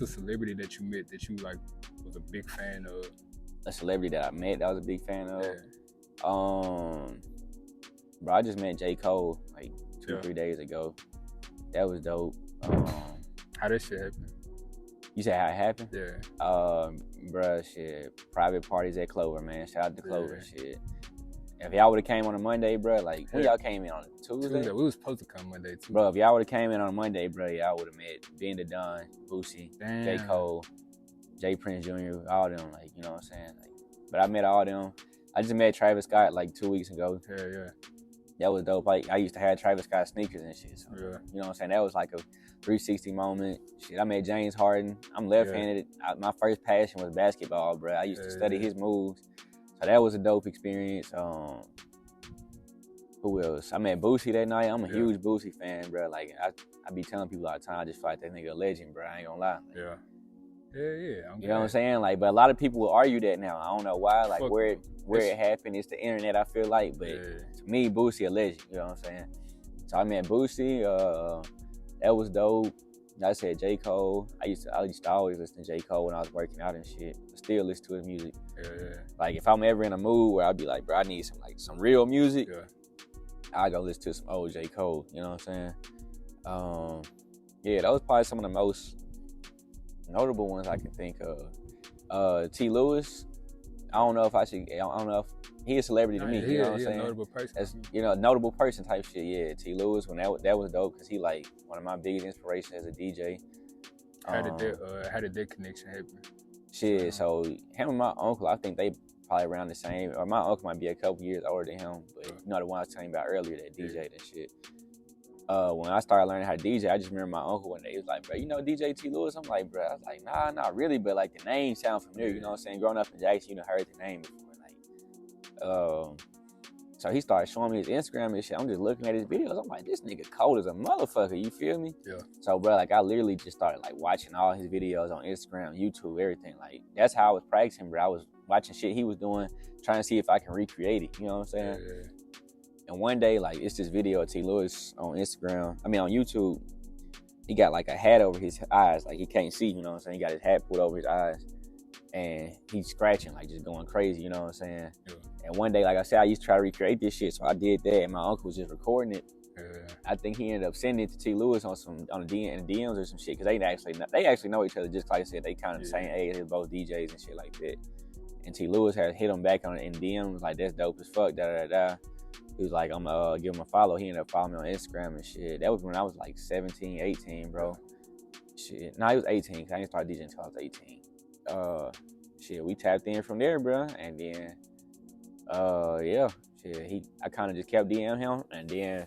a celebrity that you met that you like was a big fan of? A celebrity that I met that I was a big fan of. Bro, I just met J. Cole like 2 or 3 days ago. That was dope. How that shit happen? You said how it happened? Yeah. Bro, shit. Private parties at Clover, man. Shout out to Clover, shit. If y'all would have came on a Monday, bro, like when y'all came in on a Tuesday? We was supposed to come Monday too. Bro, if y'all would have came in on a Monday, bro, y'all would have met Ben the Don, Boosie, J. Cole, J. Prince Jr., all them, like, you know what I'm saying? Like, but I met all them. I just met Travis Scott like 2 weeks ago. Yeah. That was dope. Like, I used to have Travis Scott sneakers and shit. So, you know what I'm saying? That was like a 360 moment. Shit, I met James Harden. I'm left-handed. My first passion was basketball, bro. I used to study his moves. So that was a dope experience. Who else? I met Boosie that night. I'm a huge Boosie fan, bro. Like, I be telling people all the time, I just feel like that nigga a legend, bro. I ain't gonna lie. Like, you know what I'm saying? Like, but a lot of people will argue that now. I don't know why. Like, where it happened, it's the internet, I feel like. But to me, Boosie a legend. You know what I'm saying? So I met Boosie. That was dope. Like I said, J. Cole. I used to always listen to J. Cole when I was working out and shit. I still listen to his music. Like, if I'm ever in a mood where I'd be like, bro, I need some real music, I go listen to some old J. Cole. You know what I'm saying? That was probably some of the most notable ones I can think of. T. Lewis. I don't know if he's a celebrity to me. You know what I'm saying? Notable person. That's, notable person type shit. Yeah, T. Lewis. When that was dope because he like one of my biggest inspirations as a DJ. How did that connection happen? Shit. So him and my uncle, I think they probably around the same. Or my uncle might be a couple years older than him, but the one I was telling you about earlier that DJ and shit. When I started learning how to DJ, I just remember my uncle one day, he was like, bro, you know DJ T. Lewis? I'm like, bro, I was like, nah, not really, but like the name sound familiar, you know what I'm saying? Growing up in Jackson, heard the name before. Like, so he started showing me his Instagram and shit. I'm just looking at his videos. I'm like, this nigga cold as a motherfucker, you feel me? Yeah. So, bro, like I literally just started like watching all his videos on Instagram, YouTube, everything. Like, that's how I was practicing, bro. I was watching shit he was doing, trying to see if I can recreate it, you know what I'm saying? Yeah. And one day, like, it's this video of T. Lewis on YouTube. He got like a hat over his eyes, like he can't see, you know what I'm saying? He got his hat put over his eyes, and he's scratching, like just going crazy, you know what I'm saying? Yeah. And one day, like I said, I used to try to recreate this shit, so I did that, and my uncle was just recording it. Yeah. I think he ended up sending it to T. Lewis on the DMs or some shit, because they actually know each other, just like I said, they kind of the same age, they're both DJs and shit like that. And T. Lewis had hit him back on it in DMs, like, that's dope as fuck, da-da-da-da. He was like, I'm gonna give him a follow. He ended up following me on Instagram and shit. That was when I was like 17, 18, bro. Shit. Nah, he was 18, because I didn't start DJing until I was 18. Shit, we tapped in from there, bro. And then, I kind of just kept DMing him. And then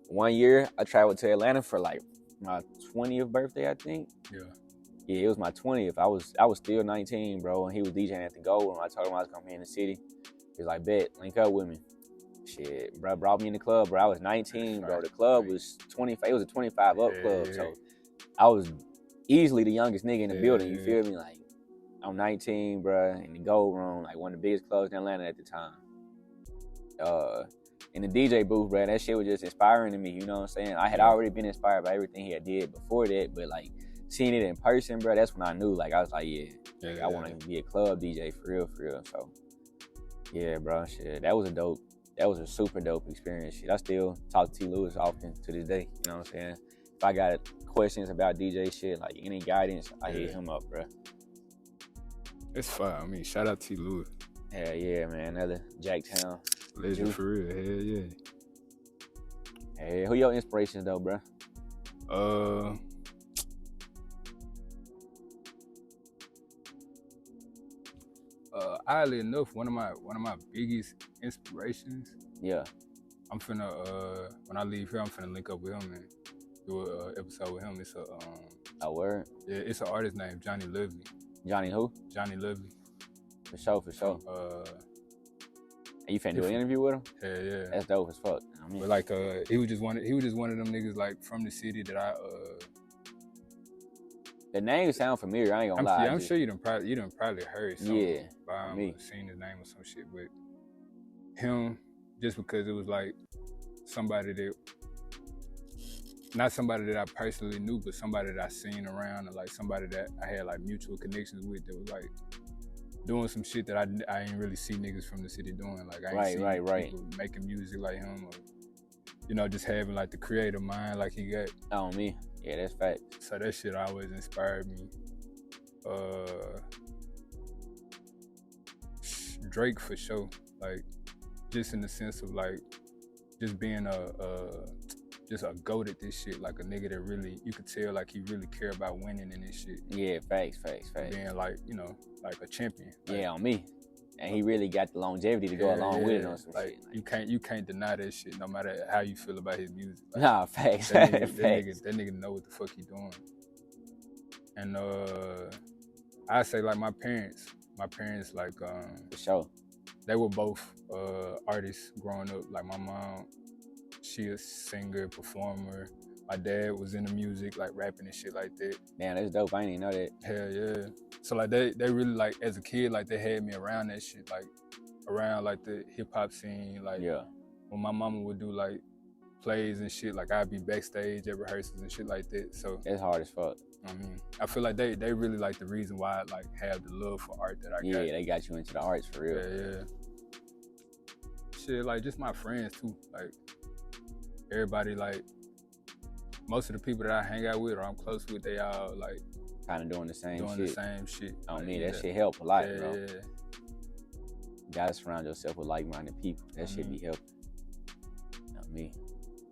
one year, I traveled to Atlanta for like my 20th birthday, I think. Yeah, it was my 20th. I was still 19, bro. And he was DJing at the Gold. When I told him I was coming in the city, he was like, bet, link up with me. Shit, bro, brought me in the club, bro. I was 19, bro. The club was 25. It was a 25 up club, so I was easily the youngest nigga in the building. You feel me? Like, I'm 19, bro, in the Gold Room, like one of the biggest clubs in Atlanta at the time. In the DJ booth, bro, that shit was just inspiring to me. You know what I'm saying? I had already been inspired by everything he had did before that, but like seeing it in person, bro, that's when I knew. Like, I was like, I want to be a club DJ for real, for real. So, yeah, bro, shit, that was a super dope experience. Shit, I still talk to T. Lewis often to this day. You know what I'm saying? If I got questions about DJ shit, like any guidance, I hit him up, bro. It's fine. I mean, shout out T. Lewis. Hell yeah, man. Another Jacktown legend for real. Hell yeah. Hey, who your inspirations though, bro? Oddly enough, one of my biggest inspirations. Yeah. I'm finna when I leave here, I'm finna link up with him and do a episode with him. It's a word. Yeah, it's an artist named Johnny Lovely. Johnny who? Johnny Lovely. For sure. And you finna do an interview with him? Yeah. That's dope as fuck. I mean, but like he was just one of them niggas like from the city that I the name sound familiar. I ain't gonna lie. Yeah, I'm sure you done probably heard something by him, me. Seen his name or some shit. But him, just because it was like somebody that, not somebody that I personally knew, but somebody that I seen around, and like somebody that I had like mutual connections with, that was like doing some shit that I ain't really see niggas from the city doing. Like I ain't see people making music like him, or you know, just having like the creative mind like he got. On me. Yeah, that's fact. So that shit always inspired me. Drake for sure. Like, just in the sense of like, just being just a goat at this shit. Like a nigga that really, you could tell like he really care about winning in this shit. Yeah, facts. Being like, you know, like a champion. Like, yeah, on me. And he really got the longevity to go along with it on some like, shit. You can't deny that shit, no matter how you feel about his music. Like, nah, facts. That nigga know what the fuck he doing. And I say like my parents like for sure. They were both artists growing up. Like my mom, she a singer, performer. My dad was into music, like rapping and shit like that. Man, that's dope. I didn't even know that. Hell yeah. So like they really like, as a kid, like they had me around that shit, like around like the hip hop scene. Like when my mama would do like plays and shit, like I'd be backstage at rehearsals and shit like that. So it's hard as fuck. I mean, I feel like they really like the reason why I like have the love for art that I got. Yeah, they got you into the arts for real. Yeah. Shit, like just my friends too. Like everybody, like most of the people that I hang out with or I'm close with, they all like kind of doing the same shit. On like, me, that shit help a lot, bro. Yeah. You gotta surround yourself with like-minded people. That shit be helping. On me.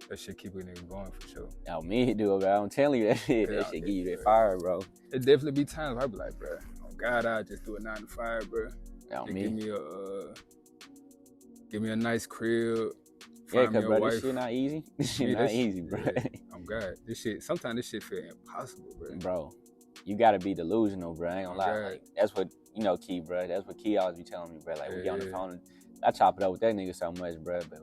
That shit keep a nigga going for sure. On me, dude, bro. I'm telling you that shit. That shit give you that fire, bro. It definitely be times where I be like, bro, oh God, I just do a 9 to 5, bro. On me. Give me a nice crib. Yeah, cause bro, this shit not easy. This shit not easy, bro. Oh God, sometimes this shit feel impossible, bro. Bro, you gotta be delusional, bro. I ain't gonna lie. Like, that's what, you know, Key, bro. That's what Key always be telling me, bro. Like, we get on the phone and I chop it up with that nigga so much, bro. But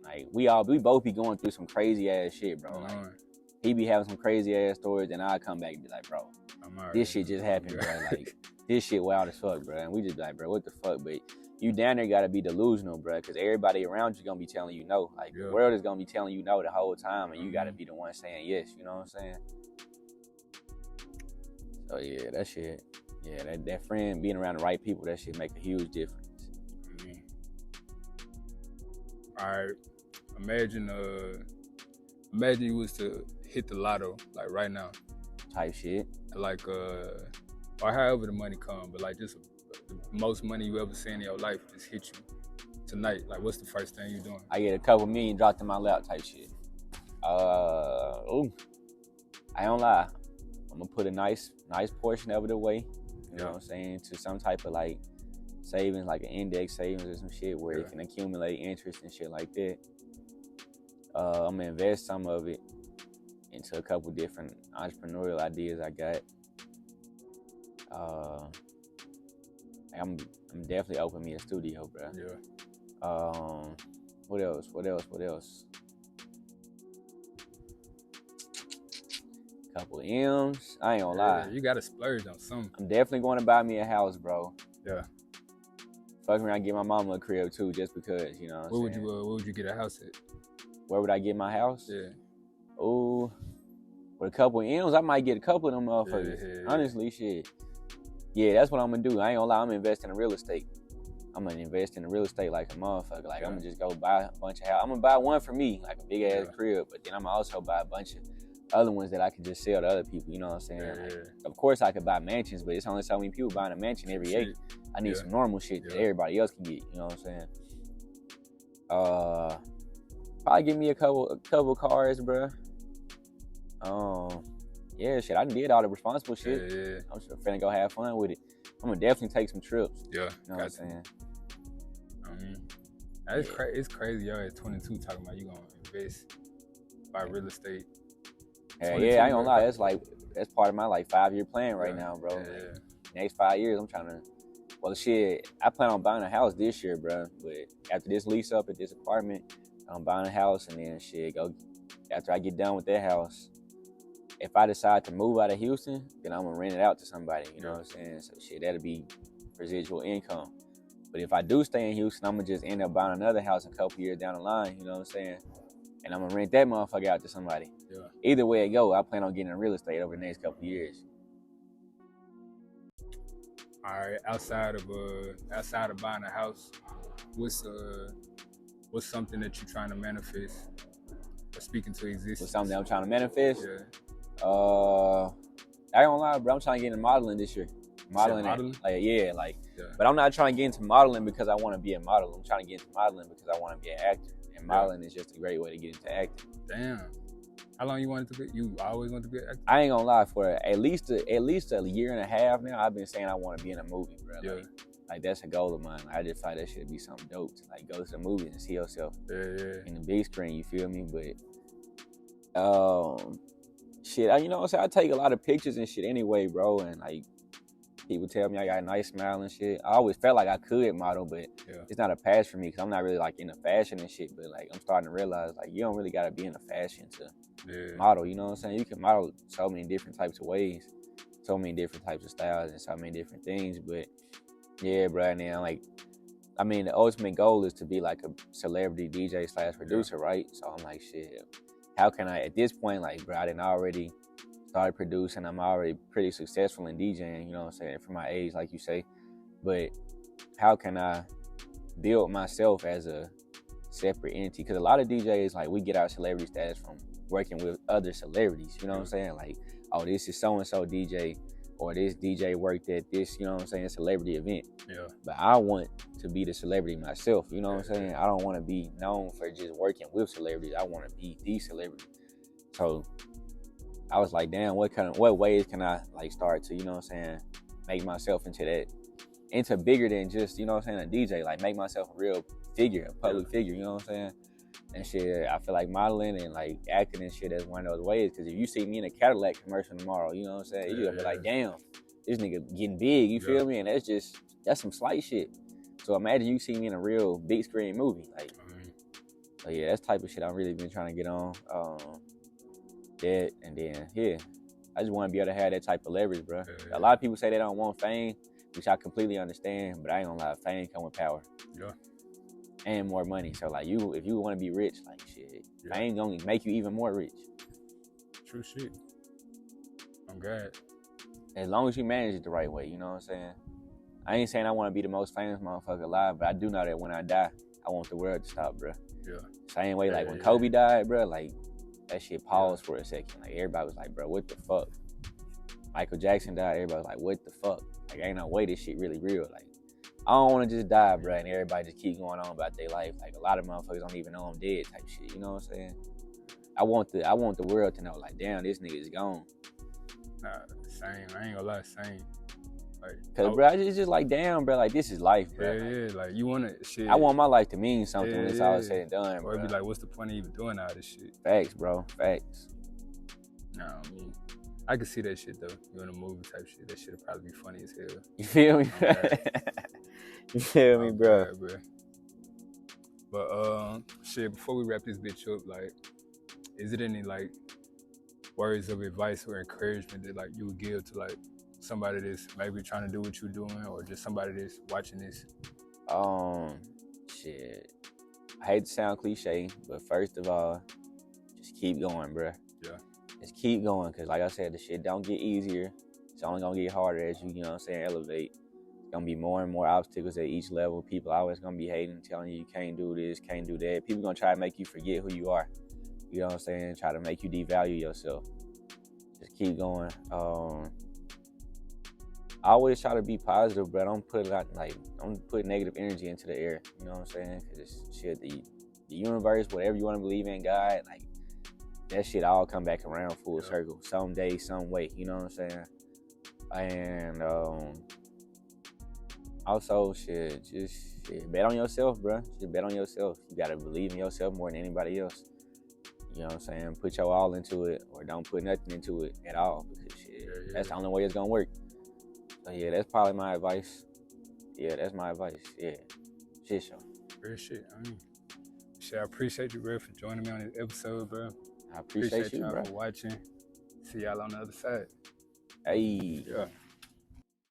like, we both be going through some crazy ass shit, bro. Like, he be having some crazy ass stories, and I come back and be like, bro, this shit just happened, bro. Like, this shit wild as fuck, bro. And we just be like, bro, what the fuck? But you down there gotta be delusional, bro, because everybody around you gonna be telling you no. Like, the world is gonna be telling you no the whole time, and you gotta be the one saying yes. You know what I'm saying? So yeah, that shit. Yeah, that friend being around the right people, that shit make a huge difference. All right, imagine you was to hit the lotto like right now. Type shit. Like or however the money come, but like just the most money you ever seen in your life just hit you tonight. Like, what's the first thing you doing? I get a couple million dropped in my lap type shit. I don't lie. I'm gonna put a nice portion of it away. You know what I'm saying? To some type of like savings, like an index savings or some shit where it can accumulate interest and shit like that. I'm gonna invest some of it into a couple different entrepreneurial ideas I got. I'm definitely opening me a studio, bro. Yeah. What else? Couple of M's. I ain't gonna lie. You gotta splurge on something. I'm definitely going to buy me a house, bro. Yeah. Fuck around, get my mama a crib too, just because, you know. Where would you get a house at? Where would I get my house? Yeah. Ooh, with a couple of M's, I might get a couple of them motherfuckers. Honestly, shit. Yeah, that's what I'm gonna do. I ain't gonna lie, I'm investing in real estate. I'm gonna invest in real estate like a motherfucker. Like, I'm gonna just go buy a bunch of houses. I'm gonna buy one for me, like a big ass crib, but then I'm gonna also buy a bunch of other ones that I can just sell to other people, you know what I'm saying? Like, of course I could buy mansions, but it's only so many people buying a mansion every year. I need some normal shit that everybody else can get, you know what I'm saying? Probably give me a couple cars, bro. Yeah, shit, I done did all the responsible shit. Yeah. I'm just finna go have fun with it. I'm gonna definitely take some trips. Yeah, you know what I'm saying? It's crazy, yo, at 22 talking about you gonna invest, buy real estate. Yeah, I ain't gonna lie. That's part of my 5-year plan right now, bro. Yeah. Next 5 years, I'm trying to. Well, shit, I plan on buying a house this year, bro. But after this lease up at this apartment, I'm buying a house, and then shit, after I get done with that house, if I decide to move out of Houston, then I'm gonna rent it out to somebody. You know what I'm saying? So shit, that'll be residual income. But if I do stay in Houston, I'm gonna just end up buying another house a couple years down the line. You know what I'm saying? And I'm gonna rent that motherfucker out to somebody. Yeah. Either way it go, I plan on getting in real estate over the next couple of years. All right, outside of buying a house, what's something that you're trying to manifest or speak into existence? What's something that I'm trying to manifest? Yeah. I ain't gonna lie, bro. I'm trying to get into modeling this year. Modeling? But I'm not trying to get into modeling because I want to be a model. I'm trying to get into modeling because I want to be an actor. And modeling is just a great way to get into acting. Damn. How long you wanted to be? You always wanted to be an actor? I ain't gonna lie, for at least a year and a half now, I've been saying I want to be in a movie, bro. Yeah. Like that's a goal of mine. I just thought that should be something dope to go to the movie and see yourself in the big screen. You feel me? But shit, you know what I'm saying? I take a lot of pictures and shit anyway, bro. And people tell me I got a nice smile and shit. I always felt like I could model, but it's not a passion for me because I'm not really into fashion and shit. But I'm starting to realize you don't really gotta be into fashion to model. You know what I'm saying? You can model so many different types of ways, so many different types of styles, and so many different things. But yeah, bro. Now the ultimate goal is to be a celebrity DJ / producer, right? So I'm shit. How can I at this point, bro? I didn't already started producing. I'm already pretty successful in DJing, you know what I'm saying, for my age, like you say. But how can I build myself as a separate entity? Because a lot of DJs, we get our celebrity status from working with other celebrities, you know what I'm saying? Oh, this is so-and-so DJ, or this DJ worked at this, you know what I'm saying, celebrity event. Yeah. But I want to be the celebrity myself, you know what I'm saying? I don't want to be known for just working with celebrities. I want to be the celebrity. So I was damn, what ways can I start to, you know what I'm saying, make myself into bigger than just, you know what I'm saying, a DJ, make myself a real figure, a public figure, you know what I'm saying? And shit, I feel like modeling and acting and shit is one of those ways, because if you see me in a Cadillac commercial tomorrow, you know what I'm saying, you're gonna be damn, this nigga getting big, you feel me? And that's some slight shit. So imagine you see me in a real big screen movie, so yeah, that's the type of shit I've really been trying to get on. That, and then I just want to be able to have that type of leverage, bro. A lot of people say they don't want fame, which I completely understand, but I ain't gonna lie, fame come with power. Yeah. And more money. So if you want to be rich, shit, fame gonna make you even more rich. True shit. I'm glad. As long as you manage it the right way, you know what I'm saying? I ain't saying I want to be the most famous motherfucker alive, but I do know that when I die, I want the world to stop, bro. Yeah. Same way, when Kobe died, bro, that shit paused for a second. Everybody was bro, what the fuck? Michael Jackson died, everybody was what the fuck? Ain't no way this shit really real. I don't want to just die, bro, and everybody just keep going on about their life. A lot of motherfuckers don't even know I'm dead type shit, you know what I'm saying? I want the world to know, damn, this nigga is gone. Nah, same. I ain't gonna lie, same. Cause, bro, it's just damn, bro, this is life, bro. Yeah, you want to shit. I want my life to mean something when it's all said and done, bro. Or it'd be what's the point of even doing all this shit? Facts, bro, facts. Nah, I can see that shit, though. You in a movie type shit, that shit'll probably be funny as hell. You feel me? You feel me, bro? Bad, bro? But shit, before we wrap this bitch up, like, is it any like words of advice or encouragement that like you would give to like somebody that's maybe trying to do what you're doing, or just somebody that's watching this? Shit. I hate to sound cliche, but first of all, just keep going, bruh. Yeah. Just keep going, because like I said, the shit don't get easier. It's only gonna get harder as you know what I'm saying, elevate. It's gonna be more and more obstacles at each level. People always gonna be hating, telling you can't do this, can't do that. People gonna try to make you forget who you are. You know what I'm saying? Try to make you devalue yourself. Just keep going. I always try to be positive, but don't put negative energy into the air. You know what I'm saying? Because shit, the universe, whatever you want to believe in, God, like that shit all come back around full circle, someday, some way. You know what I'm saying? And also, shit, bet on yourself, bro. Just bet on yourself. You gotta believe in yourself more than anybody else. You know what I'm saying? Put your all into it, or don't put nothing into it at all, because shit, that's the only way it's gonna work. So yeah, that's probably my advice. Yeah, that's my advice. Yeah, shit, show. Real shit. I mean, shit, I appreciate you, bro, for joining me on this episode, bro. I appreciate you, y'all bro, for watching. See y'all on the other side. Hey. Yeah.